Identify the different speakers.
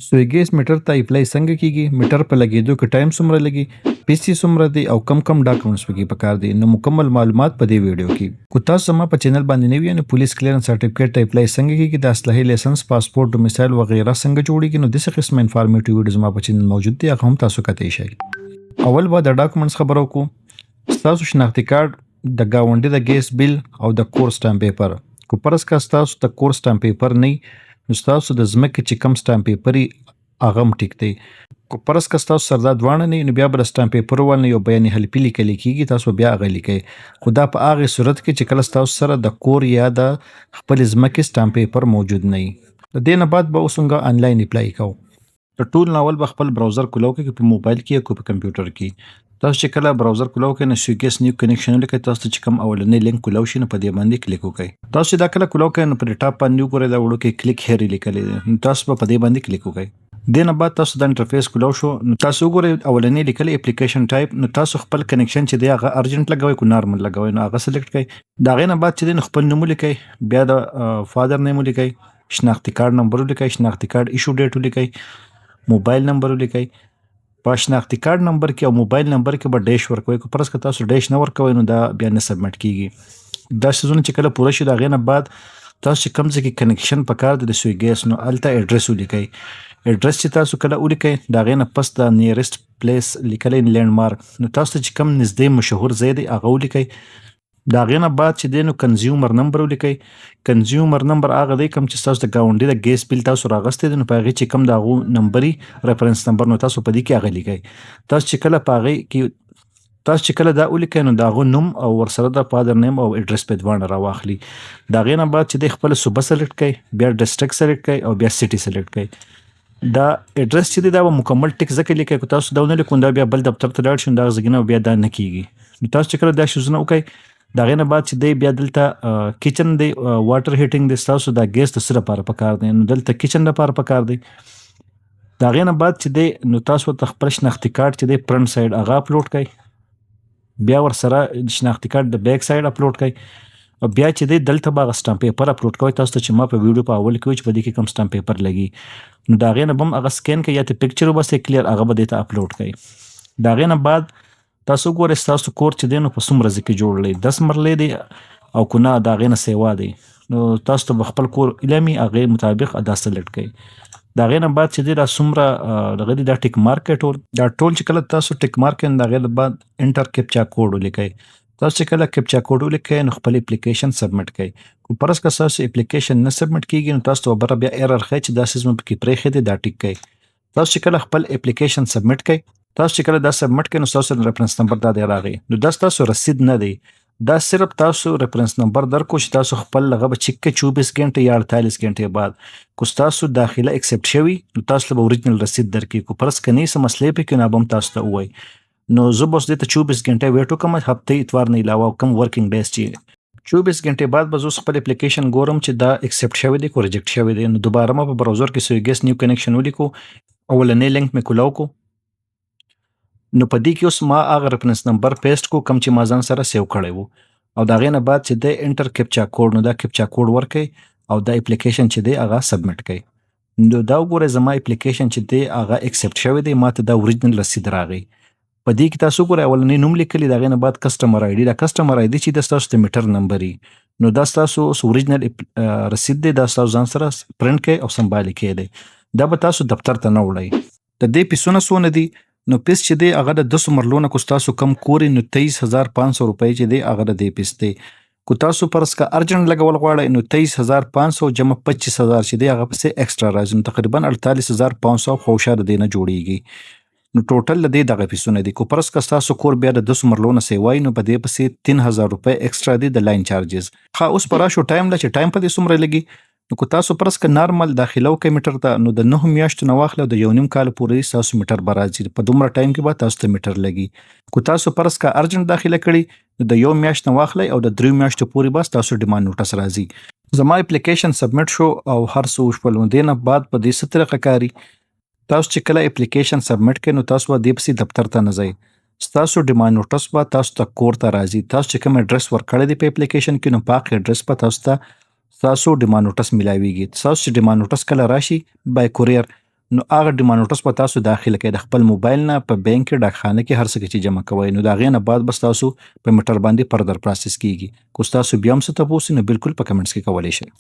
Speaker 1: سوی ګیس میټر ته اپلای څنګه کیږي؟ میټر په لګیدو کې ټایم څومره لګي؟ پیسې څومره دي او کم ډاکومنټس پکې پکار دي؟ نو مکمل معلومات په دې ویډیو کې. کو تاسو زما په چینل باندې نوی یو، نو پولیس کلیرنس سرټیفیکیټ ته اپلای څنګه کیږي؟ د اسلحې لایسنس، پاسپورت، ډومیسایل وغیرہ څنګه جوړیږي؟ نو دغه قسم انفارمیټیو ویډیو زما په چینل موجود دي، هغه هم تاسو کتلی شئ. اول به د ډاکومنټس خبرو کو. ستاسو شناختی کارت، د گاونډي د ګیس بیل او د کور سټامپ پیپر. کو پرس کا ستاسو د کور سټامپ پیپر نه نو ستاسو د ځمکې چې کم سټامپ پیپر هغه هم ټیک دی. کو پرس کا ستاسو سره دا دواړه نه نو بیا به د سټامپ پیپر ول یو بیان حلفي لیکل کیږي، تاسو بیا هغه لیکئ. خو دا په هغه صورت کې چې کله ستاسو سره د کور یا د خپل ځمکې سټامپ پیپر موجود نه وي. د دې نه بعد به اوسنګ آنلاین اپلای کوو. د ټول ناول به خپل براوزر کولاو کې په موبایل کې او په کمپیوټر کې. تاسو چې کله براوزر کولاو کې نو سوی ګیس نیو کنیکشن لیکئ، تاسو چې کوم اولنې لینک کولاو شي نو په دې باندې کلیک وکړئ. تاسو چې دا کله کولاو کې نو په ټاپ باندې وګورئ دا وړو کې کلیک هیر لیکل دي، نو تاسو په دې باندې کلیک وکړئ. دې نه بعد تاسو د انټرفیس کولاو شو نو تاسو وګورئ اولنې لیکل اپلیکیشن ټایپ، نو تاسو خپل کنیکشن چې دی هغه ارجنټ لګوي کو نارمل لګوي، نو هغه سلیکټ کړئ. دا غي نه بعد چې خپل نوم لیکئ، بیا د فادر نیم لیکئ، شناختی کارت نمبر لیکئ، شناختی کارت ایشو ډیټ لیکئ، موبایل نمبر لیکئ. په شناختی کارت نمبر کې او موبایل نمبر کې به ډیش ورکوي. کو پرس که تاسو ډیش نه ورکوي نو دا بیا نه سبمټ کیږي. دا سيزونه چې کله پوره شي دا غي نه بعد تاسو چې کوم ځای کې کنیکشن پکار د سوی ګیس نو الته اډرس ولیکئ. اډرس چې تاسو کله ولیکئ دا غي نه پس د نیرست پلیس لیکل ان لینډ مارک، نو تاسو چې کوم نږدې مشهور ځای دی هغه ولیکئ. دا غي نه بعد چې دینو کنزیومر نمبر ولیکئ. کنزیومر نمبر هغه دی کوم چې تاسو د گاونډي د ګیس بیل تاسو راغستې دي، نو په هغه چې کوم دا غو نمبري ریفرنس نمبر نو تاسو په دې کې هغه لیکئ. تاسو چې کله په هغه کې تاسو چې کله دا ولیکئ نو دا غو نوم او ورسره د فادر نیم او اډرس په دوانه راواخلي. دا غي نه بعد چې د خپل صوبه سلیکټ کړئ، بیا ډیسټریکټ سلیکټ کړئ او بیا سټي سلیکټ کړئ. دا اډرس چې دی دا مکمل ټیک ځکه لیکئ کو تاسو دا نه لیکون دا بیا بل دفتر ته لاړ شئ دا ځګنه بیا دا نه کیږي. نو تاسو چې کله دا شوزونه وکړئ دا غي نه بعد چې دی بیا دلته کچن دی واټر هیټینګ دی، تاسو دا ګیس د سره لپاره پکار دی نو دلته کچن لپاره پکار دی. دا غي نه بعد چې دی نو تاسو ته خپل شناختی کارت چې دی فرنٹ سایډ هغه اپلوډ کړئ، بیا ور سره شناختی کارت د بیک سایډ اپلوډ کړئ او بیا چې دی دلته باغ سټامپ پیپر اپلوډ کوئ. تاسو ته چې ما په ویډیو په اول کې چې په دې کې کوم سټامپ پیپر لګي نو دا غي نه بم هغه سکین کړئ یا ته پکچر وباسئ کلیر هغه به دې ته اپلوډ کړئ. دا غي نه بعد تاسو ګورئ تاسو کور چې دی نو په څومره ځکه جوړلې 10 مرلې دی او کو نه دا غي نه سیوا دی، نو تاسو ته خپل کور علمي هغه مطابق ادا سلیکټ کړئ. دا غي نه بعد چې دی دا څومره دغه دا ټیک مارکیټ ټول دا ټول چې کله تاسو ټیک مارکیټ دا غي نه بعد انټر کیپچا کوډ ولیکئ. تاسو چې کله کیپچا کوډ ولیکئ نو خپل اپلیکیشن سبمټ کړئ. کو پرس که تاسو اپلیکیشن نه سبمټ کیږي نو تاسو به بیا ایرر ښیي چې دا سیستم پکې پرې خېده دا ټیک کړئ. تاسو چې کله خپل اپلیکیشن سبمټ کړئ تاسو چې کله دا سبمټ کړئ نو تاسو ریفرنس نمبر دا دی راغی، نو دا تاسو رسید نه دی، دا صرف تاسو ریفرنس نمبر درکو چې تاسو خپل لغه به چک 24 غنټه یا 48 غنټه بعد کو تاسو داخله ایکسپټ شوی نو تاسو له اوریجنل رسید درکې. کو پرس کني سم مسلې په کې نه بم تاسو ته وای نو زه بس دې ته 24 غنټه ویټ وکم، هفته اتوار نه علاوه کم ورکینګ ډیز چې 24 غنټه بعد به زه خپل اپلیکیشن ګورم چې دا ایکسپټ شوی دی کو ریجیکټ شوی دی. نو دوباره ما په براوزر کې سوی ګیس نیو کنیکشن ولیکو، اولنې لینک مې کولاو کو، نو په دې کې اوس ما هغه ریفرنس نمبر پیسټ کو کم چې ما ځان سره سیو کړی وو او دا غي نه بعد چې د انټر کیپچا کوډ نو دا کیپچا کوډ ورکړئ او دا اپلیکیشن چې دی هغه سبمټ کړئ. نو دا وګورئ زما اپلیکیشن چې دی هغه ایکسپټ شوی دی، ماته دا اوریجنل رسید راغی. په دې کې تاسو ګورئ اولنې نوم لیکلی، دا غي نه بعد کسٹمر آی ډي، دا کسٹمر آی ډي چې د تاسو د میټر نمبر نو دا تاسو اوریجنل رسید دی، دا تاسو ځان سره پرنٹ کړئ او سمبال کړئ. دا به تاسو دفتر ته نه وړئ. د دې پیسونه سونه دي نو پیس چې دی هغه د 10 مرلونه کو تاسو کم کوري نو 23500 روپۍ چې دی هغه د دې پیس دی. کو تاسو پرس کا ارجنټ لګول غواړئ نو 23500 جمع 25000 چې دی هغه پسې ایکسترا راځي، نو تقریبا 48500 خوشاله دی نه جوړیږي. نو ټوټل د دې دغه پیسونه دي. کو پرس کا تاسو کور بیا د 10 مرلونه سیوای نو په دې پسې 3000 روپۍ ایکسترا دی د لاین چارجز. ها اوس پراشو ټایم لا چې ټایم په دې سمره لګي نو کو تاسو پرس کا نارمل داخلو کې میټر ته نو د 9 میاشتو نه واخله د 1.5 کال پورې تاسو میټر برازي په دومره ټایم کې به تاسو ته میټر لګي. کو تاسو پرس کا ارجنټ داخله کړي نو د 1 میاشت نه واخله او د 3 میاشتو پورې به تاسو ډیماند نوټس راځي. زما اپلیکیشن سبمټ شو او هر څه وشول، نو دینه بعد په دې ست طریقه کاری تاسو چې کله اپلیکیشن سبمټ کړئ نو تاسو به د پسې دفتر ته نه ځئ، تاسو ډیماند نوټس به تاسو ته کور ته راځي. تاسو چې کوم اډرس ورکړی دی په اپلیکیشن کې نو پاک اډرس په تاسو ته ډیماند نوټس ملاویږي. تاسو چې ډیماند نوټس کله راشي بای کوریر نو هغه ډیمانډ نوټس به تاسو داخله کړئ د خپل موبایل نه په بانک کې ډاکخانه کې هر څه کې چې جمع کوئ نو د هغې نه بعد بس تاسو په میټر باندې فردر پروسس کیږي. کو ستاسو بیا هم څه تپوس وي نو بالکل په کمنټس کې کولی شئ.